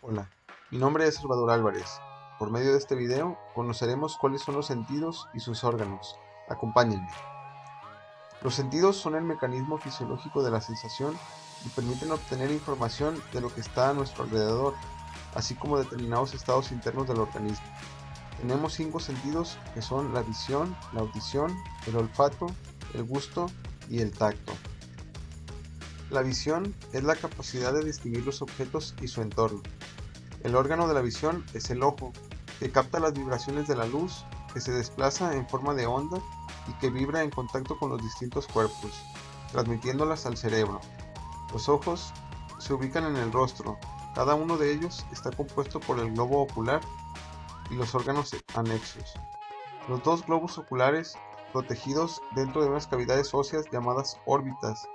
Hola, mi nombre es Salvador Álvarez. Por medio de este video conoceremos cuáles son los sentidos y sus órganos. Acompáñenme. Los sentidos son el mecanismo fisiológico de la sensación y permiten obtener información de lo que está a nuestro alrededor, así como determinados estados internos del organismo. Tenemos 5 sentidos que son la visión, la audición, el olfato, el gusto y el tacto. La visión es la capacidad de distinguir los objetos y su entorno. El órgano de la visión es el ojo, que capta las vibraciones de la luz, que se desplaza en forma de onda y que vibra en contacto con los distintos cuerpos, transmitiéndolas al cerebro. Los ojos se ubican en el rostro, cada uno de ellos está compuesto por el globo ocular y los órganos anexos. Los dos globos oculares protegidos dentro de unas cavidades óseas llamadas órbitas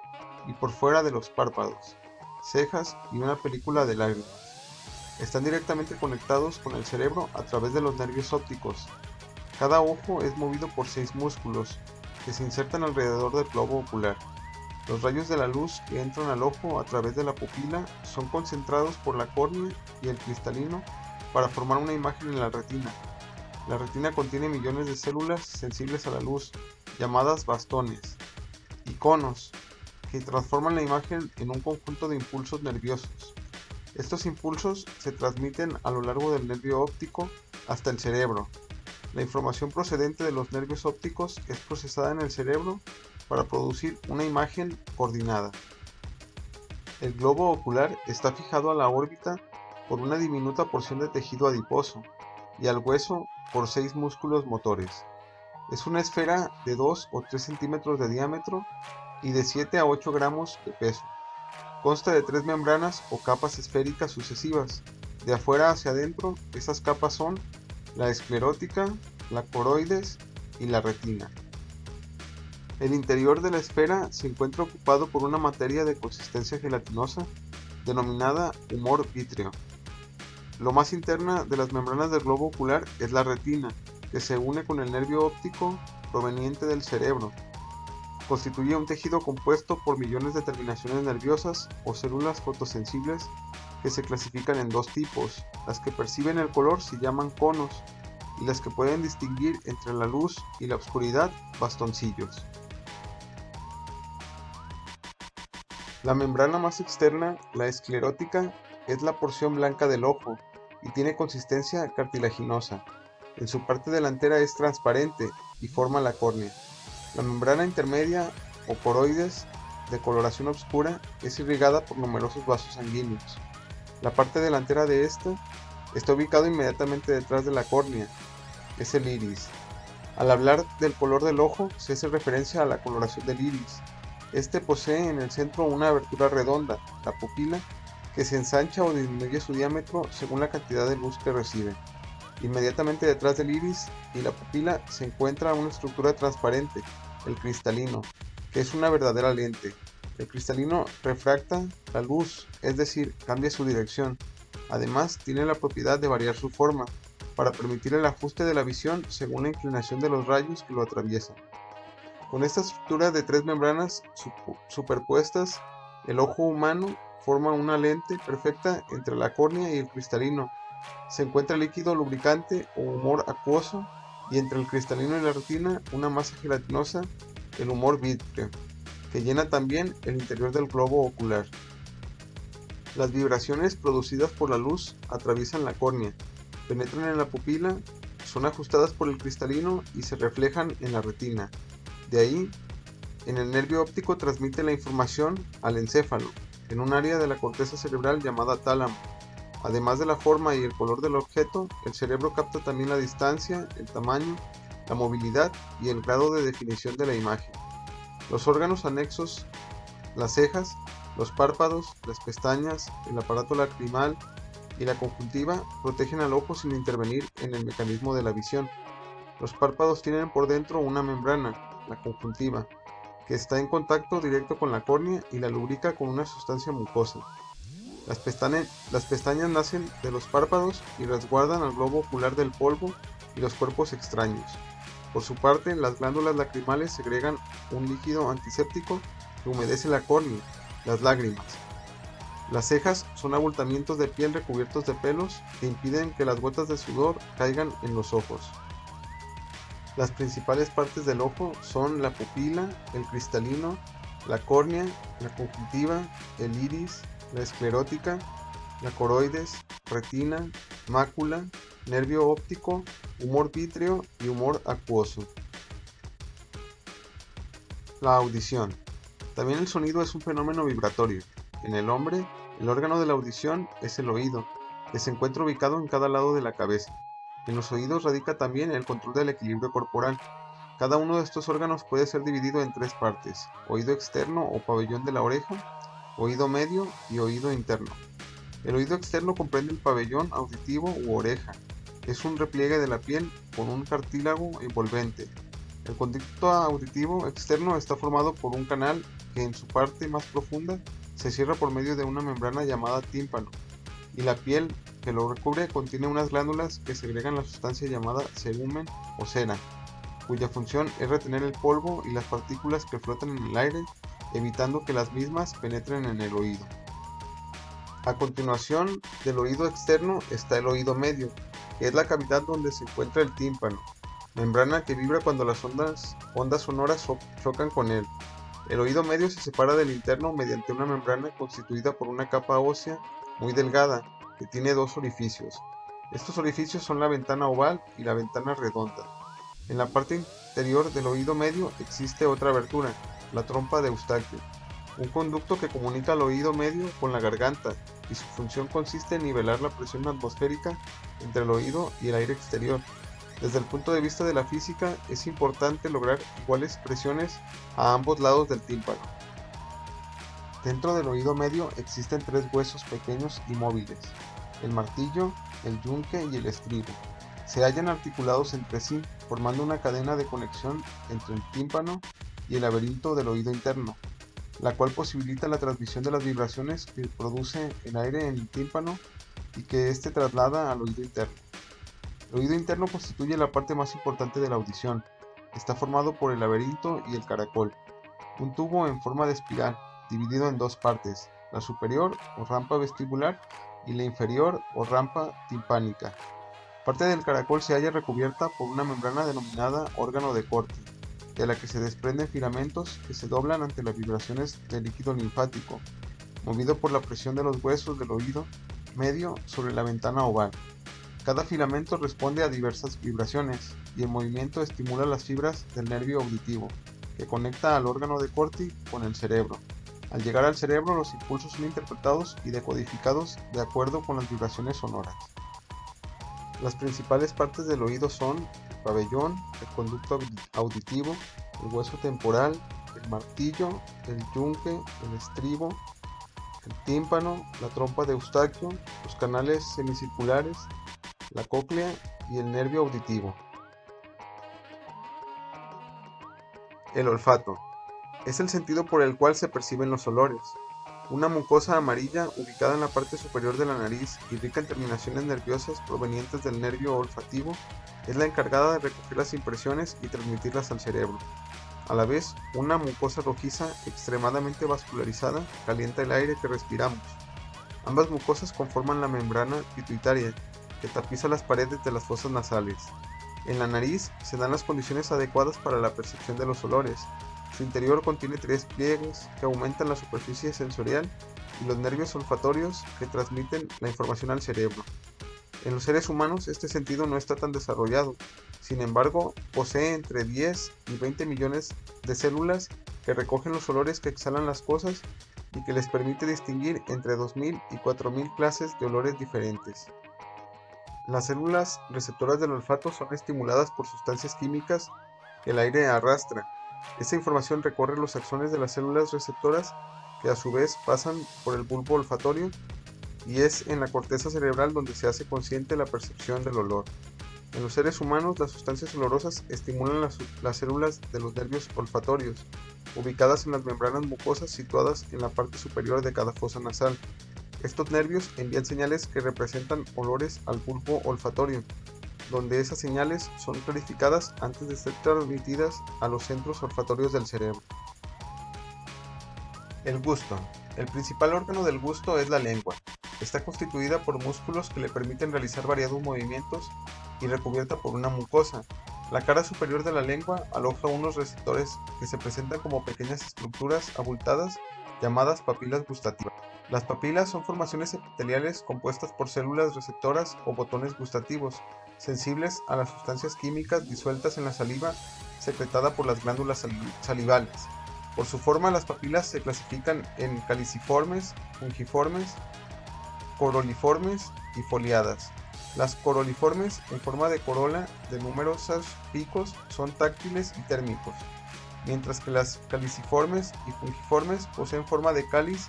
y por fuera de los párpados, cejas y una película de lágrimas. Están directamente conectados con el cerebro a través de los nervios ópticos. Cada ojo es movido por 6 músculos que se insertan alrededor del globo ocular. Los rayos de la luz que entran al ojo a través de la pupila son concentrados por la córnea y el cristalino para formar una imagen en la retina. La retina contiene millones de células sensibles a la luz, llamadas bastones, y conos, que transforman la imagen en un conjunto de impulsos nerviosos. Estos impulsos se transmiten a lo largo del nervio óptico hasta el cerebro. La información procedente de los nervios ópticos es procesada en el cerebro para producir una imagen coordinada. El globo ocular está fijado a la órbita por una diminuta porción de tejido adiposo y al hueso por 6 músculos motores. Es una esfera de 2 o 3 centímetros de diámetro y de 7 a 8 gramos de peso. Consta de 3 membranas o capas esféricas sucesivas. De afuera hacia adentro, esas capas son la esclerótica, la coroides y la retina. El interior de la esfera se encuentra ocupado por una materia de consistencia gelatinosa denominada humor vítreo. Lo más interna de las membranas del globo ocular es la retina, que se une con el nervio óptico proveniente del cerebro. Constituye un tejido compuesto por millones de terminaciones nerviosas o células fotosensibles que se clasifican en dos tipos. Las que perciben el color se llaman conos y las que pueden distinguir entre la luz y la oscuridad, bastoncillos. La membrana más externa, la esclerótica, es la porción blanca del ojo y tiene consistencia cartilaginosa. En su parte delantera es transparente y forma la córnea. La membrana intermedia o coroides, de coloración oscura, es irrigada por numerosos vasos sanguíneos. La parte delantera de esta está ubicada inmediatamente detrás de la córnea, es el iris. Al hablar del color del ojo, se hace referencia a la coloración del iris. Este posee en el centro una abertura redonda, la pupila, que se ensancha o disminuye su diámetro según la cantidad de luz que recibe. Inmediatamente detrás del iris y la pupila se encuentra una estructura transparente, el cristalino, que es una verdadera lente. El cristalino refracta la luz, es decir, cambia su dirección. Además, tiene la propiedad de variar su forma, para permitir el ajuste de la visión según la inclinación de los rayos que lo atraviesan. Con esta estructura de 3 membranas superpuestas, el ojo humano forma una lente perfecta entre la córnea y el cristalino. Se encuentra líquido lubricante o humor acuoso y entre el cristalino y la retina una masa gelatinosa, el humor vítreo, que llena también el interior del globo ocular. Las vibraciones producidas por la luz atraviesan la córnea, penetran en la pupila, son ajustadas por el cristalino y se reflejan en la retina. De ahí, en el nervio óptico transmite la información al encéfalo, en un área de la corteza cerebral llamada tálamo. Además de la forma y el color del objeto, el cerebro capta también la distancia, el tamaño, la movilidad y el grado de definición de la imagen. Los órganos anexos, las cejas, los párpados, las pestañas, el aparato lacrimal y la conjuntiva protegen al ojo sin intervenir en el mecanismo de la visión. Los párpados tienen por dentro una membrana, la conjuntiva, que está en contacto directo con la córnea y la lubrica con una sustancia mucosa. Las pestañas nacen de los párpados y resguardan al globo ocular del polvo y los cuerpos extraños. Por su parte, las glándulas lacrimales segregan un líquido antiséptico que humedece la córnea, las lágrimas. Las cejas son abultamientos de piel recubiertos de pelos que impiden que las gotas de sudor caigan en los ojos. Las principales partes del ojo son la pupila, el cristalino, la córnea, la conjuntiva, el iris, la esclerótica, la coroides, retina, mácula, nervio óptico, humor vítreo y humor acuoso. La audición. También el sonido es un fenómeno vibratorio. En el hombre, el órgano de la audición es el oído, que se encuentra ubicado en cada lado de la cabeza. En los oídos radica también el control del equilibrio corporal. Cada uno de estos órganos puede ser dividido en tres partes: oído externo o pabellón de la oreja, oído medio y oído interno. El oído externo comprende el pabellón auditivo u oreja. Es un repliegue de la piel con un cartílago envolvente. El conducto auditivo externo está formado por un canal que en su parte más profunda se cierra por medio de una membrana llamada tímpano, y la piel que lo recubre contiene unas glándulas que segregan la sustancia llamada cerumen o cera, cuya función es retener el polvo y las partículas que flotan en el aire, evitando que las mismas penetren en el oído. A continuación del oído externo está el oído medio, que es la cavidad donde se encuentra el tímpano, membrana que vibra cuando las ondas sonoras chocan con él. El oído medio se separa del interno mediante una membrana constituida por una capa ósea muy delgada, que tiene dos orificios. Estos orificios son la ventana oval y la ventana redonda. En la parte interior del oído medio existe otra abertura, la trompa de Eustaquio, un conducto que comunica el oído medio con la garganta, y su función consiste en nivelar la presión atmosférica entre el oído y el aire exterior. Desde el punto de vista de la física, es importante lograr iguales presiones a ambos lados del tímpano. Dentro del oído medio existen tres huesos pequeños y móviles: el martillo, el yunque y el estribo. Se hallan articulados entre sí, formando una cadena de conexión entre el tímpano y el laberinto del oído interno, la cual posibilita la transmisión de las vibraciones que produce el aire en el tímpano y que éste traslada al oído interno. El oído interno constituye la parte más importante de la audición. Está formado por el laberinto y el caracol, un tubo en forma de espiral, dividido en dos partes: la superior o rampa vestibular y la inferior o rampa timpánica. Parte del caracol se halla recubierta por una membrana denominada órgano de Corti, de la que se desprenden filamentos que se doblan ante las vibraciones del líquido linfático, movido por la presión de los huesos del oído medio sobre la ventana oval. Cada filamento responde a diversas vibraciones, y el movimiento estimula las fibras del nervio auditivo, que conecta al órgano de Corti con el cerebro. Al llegar al cerebro, los impulsos son interpretados y decodificados de acuerdo con las vibraciones sonoras. Las principales partes del oído son el pabellón, el conducto auditivo, el hueso temporal, el martillo, el yunque, el estribo, el tímpano, la trompa de Eustaquio, los canales semicirculares, la cóclea y el nervio auditivo. El olfato es el sentido por el cual se perciben los olores. Una mucosa amarilla ubicada en la parte superior de la nariz y rica en terminaciones nerviosas provenientes del nervio olfativo es la encargada de recoger las impresiones y transmitirlas al cerebro. A la vez, una mucosa rojiza extremadamente vascularizada calienta el aire que respiramos. Ambas mucosas conforman la membrana pituitaria, que tapiza las paredes de las fosas nasales. En la nariz se dan las condiciones adecuadas para la percepción de los olores. Su interior contiene tres pliegues que aumentan la superficie sensorial y los nervios olfatorios que transmiten la información al cerebro. En los seres humanos este sentido no está tan desarrollado. Sin embargo, posee entre 10 y 20 millones de células que recogen los olores que exhalan las cosas y que les permite distinguir entre 2000 y 4000 clases de olores diferentes. Las células receptoras del olfato son estimuladas por sustancias químicas que el aire arrastra. Esta información recorre los axones de las células receptoras, que a su vez pasan por el bulbo olfatorio, y es en la corteza cerebral donde se hace consciente la percepción del olor. En los seres humanos, las sustancias olorosas estimulan las células de los nervios olfatorios, ubicadas en las membranas mucosas situadas en la parte superior de cada fosa nasal. Estos nervios envían señales que representan olores al bulbo olfatorio, donde esas señales son clarificadas antes de ser transmitidas a los centros olfatorios del cerebro. El gusto. El principal órgano del gusto es la lengua. Está constituida por músculos que le permiten realizar variados movimientos y recubierta por una mucosa. La cara superior de la lengua aloja unos receptores que se presentan como pequeñas estructuras abultadas llamadas papilas gustativas. Las papilas son formaciones epiteliales compuestas por células receptoras o botones gustativos, sensibles a las sustancias químicas disueltas en la saliva secretada por las glándulas salivales. Por su forma, las papilas se clasifican en caliciformes, fungiformes, coroliformes y foliadas. Las coroliformes, en forma de corola de numerosos picos, son táctiles y térmicos, mientras que las caliciformes y fungiformes poseen forma de cáliz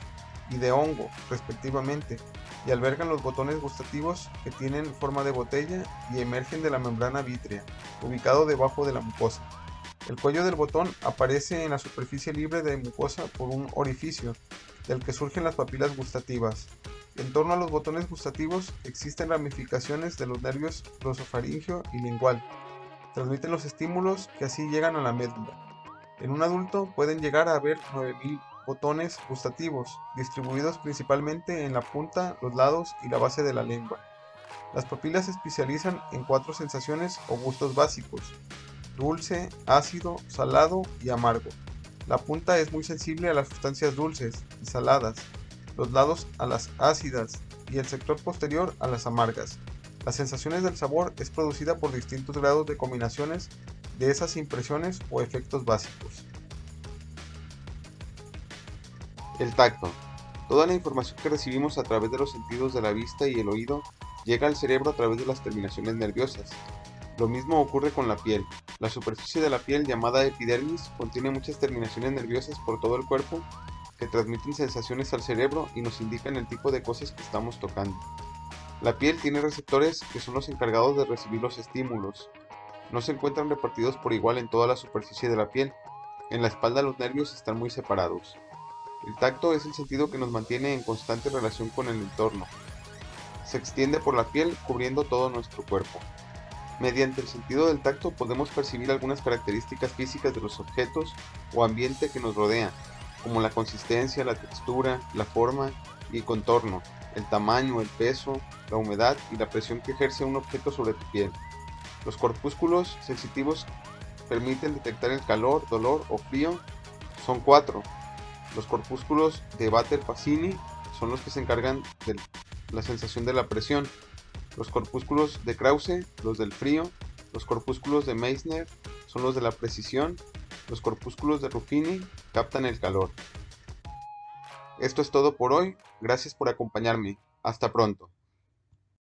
y de hongo, respectivamente, y albergan los botones gustativos que tienen forma de botella y emergen de la membrana vítrea, ubicado debajo de la mucosa. El cuello del botón aparece en la superficie libre de mucosa por un orificio, del que surgen las papilas gustativas. En torno a los botones gustativos existen ramificaciones de los nervios glosofaringeo y lingual. Transmiten los estímulos que así llegan a la médula. En un adulto pueden llegar a haber 9000 botones gustativos, distribuidos principalmente en la punta, los lados y la base de la lengua. Las papilas se especializan en 4 sensaciones o gustos básicos: dulce, ácido, salado y amargo. La punta es muy sensible a las sustancias dulces y saladas, los lados a las ácidas y el sector posterior a las amargas. Las sensaciones del sabor es producida por distintos grados de combinaciones de esas impresiones o efectos básicos. El tacto. Toda la información que recibimos a través de los sentidos de la vista y el oído llega al cerebro a través de las terminaciones nerviosas. Lo mismo ocurre con la piel. La superficie de la piel, llamada epidermis, contiene muchas terminaciones nerviosas por todo el cuerpo que transmiten sensaciones al cerebro y nos indican el tipo de cosas que estamos tocando. La piel tiene receptores que son los encargados de recibir los estímulos. No se encuentran repartidos por igual en toda la superficie de la piel. En la espalda los nervios están muy separados. El tacto es el sentido que nos mantiene en constante relación con el entorno. Se extiende por la piel cubriendo todo nuestro cuerpo. Mediante el sentido del tacto podemos percibir algunas características físicas de los objetos o ambiente que nos rodean, como la consistencia, la textura, la forma y contorno, el tamaño, el peso, la humedad y la presión que ejerce un objeto sobre tu piel. Los corpúsculos sensitivos permiten detectar el calor, dolor o frío. Son 4. Los corpúsculos de Bader-Passini son los que se encargan de la sensación de la presión. Los corpúsculos de Krause, los del frío. Los corpúsculos de Meissner son los de la precisión. Los corpúsculos de Ruffini captan el calor. Esto es todo por hoy. Gracias por acompañarme. Hasta pronto.